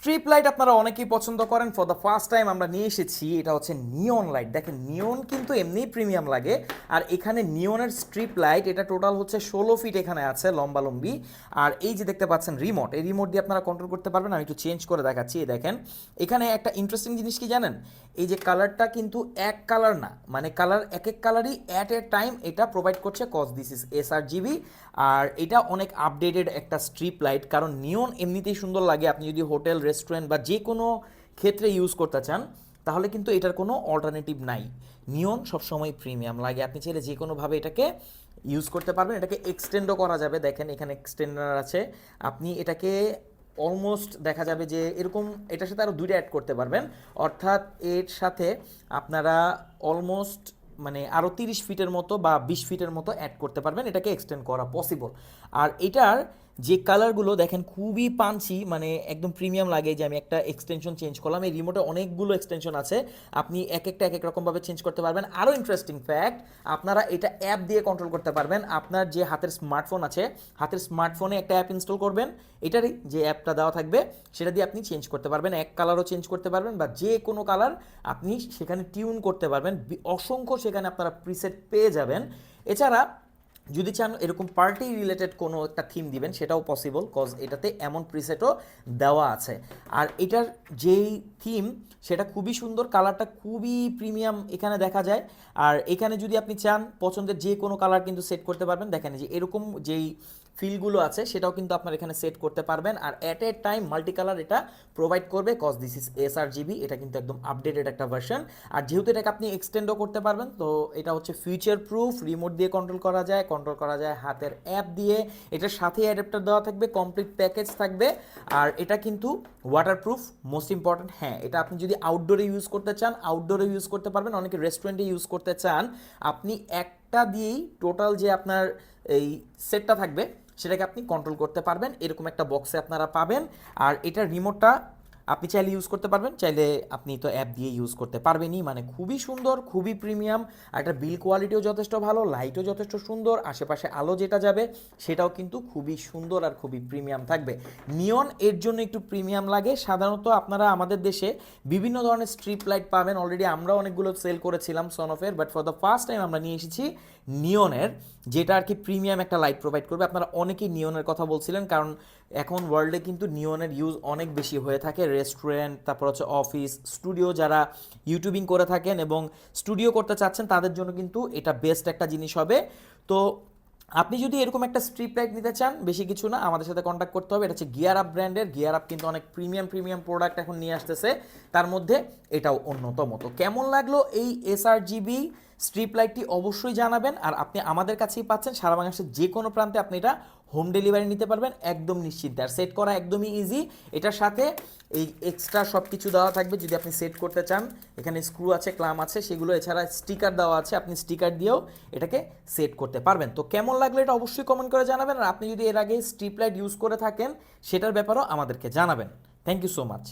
Strip light আপনারা অনেকেই পছন্দ করেন। ফর দ্য ফার্স্ট টাইম আমরা নিয়ে এসেছি, এটা হচ্ছে নিয়ন লাইট। দেখেন নিয়ন কিন্তু এমনিই প্রিমিয়াম লাগে, আর এখানে নিয়নের স্ট্রিপ লাইট, এটা টোটাল হচ্ছে 16 ফিট এখানে আছে লম্বালম্বি। আর এই যে দেখতে পাচ্ছেন রিমোট, এই রিমোট দিয়ে আপনারা কন্ট্রোল করতে পারবেন। আমি একটু চেঞ্জ করে দেখাচ্ছি। এই দেখেন এখানে একটা ইন্টারেস্টিং জিনিস কি জানেন, এই যে কালারটা কিন্তু এক কালার না, মানে কালার এক এক কালারই অ্যাট এ টাইম এটা প্রোভাইড করছে, কজ দিস ইজ SRGB। আর এটা অনেক আপডেটেড একটা স্ট্রিপ লাইট, কারণ নিয়ন এমনিতেই সুন্দর লাগে। আপনি যদি হোটেল, রেস্টুরেন্ট বা যে কোনো ক্ষেত্রে ইউজ করতে চান, তাহলে কিন্তু এটার কোনো অল্টারনেটিভ নাই। নিয়ন সবসময় প্রিমিয়াম লাগে। আপনি চাইলে যে কোনোভাবে এটাকে ইউজ করতে পারবেন। এটাকে এক্সটেন্ডও করা যাবে, দেখেন এখানে এক্সটেন্ডার আছে। আপনি এটাকে অলমোস্ট দেখা যাবে যে এরকম, এটার সাথে আরও দুইটা অ্যাড করতে পারবেন। অর্থাৎ এর সাথে আপনারা অলমোস্ট মানে আরও 30 ফিটের মতো বা 20 ফিটের মতো অ্যাড করতে পারবেন, এটাকে এক্সটেন্ড করা পসিবল। আর এটার যে কালারগুলো দেখেন খুবই পাঞ্চি, মানে একদম প্রিমিয়াম লাগে। যে আমি একটা এক্সটেনশন চেঞ্জ করলাম, এই রিমোটে অনেকগুলো এক্সটেনশন আছে, আপনি এক একটা এক এক রকমভাবে চেঞ্জ করতে পারবেন। আরও ইন্টারেস্টিং ফ্যাক্ট, আপনারা এটা অ্যাপ দিয়ে কন্ট্রোল করতে পারবেন। আপনার যে হাতের স্মার্টফোন আছে, হাতের স্মার্টফোনে একটা অ্যাপ ইনস্টল করবেন, এটারই যে অ্যাপটা দেওয়া থাকবে সেটা দিয়ে আপনি চেঞ্জ করতে পারবেন। এক কালারও চেঞ্জ করতে পারবেন, বা যে কোনো কালার আপনি সেখানে টিউন করতে পারবেন। অসংখ্য সেখানে আপনারা প্রিসেট পেয়ে যাবেন। এছাড়া যদি চান এরকম পার্টি রিলেটেড কোনো একটা থিম দিবেন, সেটাও পসিবল, কজ এটাতে এমন প্রিসেটও দেওয়া আছে। আর এটার যেই থিম সেটা খুবই সুন্দর, কালারটা খুবই প্রিমিয়াম এখানে দেখা যায়। আর এখানে যদি আপনি চান পছন্দের যে কোনো কালার কিন্তু সেট করতে পারবেন। দেখেন যে এরকম যেই ফিলগুলো আছে সেটাও কিন্তু আপনার এখানে সেট করতে পারবেন। আর at a time multi colour এটা প্রোভাইড করবে, কজ দিস ইজ SRGB। এটা কিন্তু একদম আপডেটেড একটা ভার্সন। আর যেহেতু এটাকে আপনি এক্সটেন্ডও করতে পারবেন, তো এটা হচ্ছে ফিউচার প্রুফ। রিমোট দিয়ে কন্ট্রোল করা যায় হাতের অ্যাপ দিয়ে। এটার সাথে অ্যাডাপ্টার দেওয়া থাকবে, কমপ্লিট প্যাকেজ থাকবে। আর এটা কিন্তু ওয়াটারপ্রুফ, মোস্ট ইম্পর্ট্যান্ট। হ্যাঁ, এটা আপনি যদি আউটডোরে ইউজ করতে চান, আউটডোরে ইউজ করতে পারবেন। অনেকে রেস্টুরেন্টে ইউজ করতে চান, আপনি একটা দিয়েই টোটাল যে আপনার এই সেটটা থাকবে সেটাকে আপনি কন্ট্রোল করতে পারবেন। এরকম একটা বক্সে আপনারা পাবেন। আর এটার রিমোটটা আপনি চাইলে ইউজ করতে পারবেন, চাইলে আপনি তো অ্যাপ দিয়ে ইউজ করতে পারবেনই। মানে খুবই সুন্দর, খুবই প্রিমিয়াম। আর এটার বিল কোয়ালিটিও যথেষ্ট ভালো, লাইটও যথেষ্ট সুন্দর, আশেপাশে আলো যেটা যাবে সেটাও কিন্তু খুবই সুন্দর আর খুবই প্রিমিয়াম থাকবে। নিয়ন এর জন্য একটু প্রিমিয়াম লাগে। সাধারণত আপনারা আমাদের দেশে বিভিন্ন ধরনের স্ট্রিপ লাইট পাবেন, অলরেডি আমরা অনেকগুলো সেল করেছিলাম সনফের, but for the first time আমরা নিয়ে এসেছি নিয়নের, যেটা আর কি প্রিমিয়াম একটা লাইট প্রোভাইড করবে। আপনারা অনেকেই নিয়নের কথা বলছিলেন, কারণ এখন ওয়ার্ল্ডে কিন্তু নিয়নের ইউজ অনেক বেশি হয়ে থাকে। রেস্টুরেন্ট, তারপর হচ্ছে অফিস, স্টুডিও, যারা ইউটিউবিং করে থাকেন এবং স্টুডিও করতে চাচ্ছেন তাদের জন্য কিন্তু এটা বেস্ট একটা জিনিস হবে। তো আপনি যদি এরকম একটা স্ট্রিপ লাইট নিতে চান, বেশি কিছু না, আমাদের সাথে কন্ট্যাক্ট করতে হবে। এটা হচ্ছে গিয়ার আপ ব্র্যান্ডের। গিয়ার আপ কিন্তু অনেক প্রিমিয়াম প্রোডাক্ট এখন নিয়ে আসতেছে, তার মধ্যে এটাও অন্যতম। তো কেমন লাগলো এই SRGB স্ট্রিপ লাইটটি অবশ্যই জানাবেন। আর আপনি আমাদের কাছেই পাচ্ছেন, সারা বাংলাদেশের যে কোনো প্রান্তে আপনি এটা হোম ডেলিভারি নিতে পারবেন একদম নিশ্চিন্তে। আর সেট করা একদমই ইজি। এটার সাথে এই এক্সট্রা সব কিছু দেওয়া থাকবে যদি আপনি সেট করতে চান। এখানে স্ক্রু আছে, ক্লাম আছে, সেগুলো। এছাড়া স্টিকার দেওয়া আছে, আপনি স্টিকার দিয়েও এটাকে সেট করতে পারবেন। তো কেমন লাগলো এটা অবশ্যই কমেন্ট করে জানাবেন। আর আপনি যদি এর আগে স্ট্রিপ লাইট ইউজ করে থাকেন সেটার ব্যাপারেও আমাদেরকে জানাবেন। Thank you so much.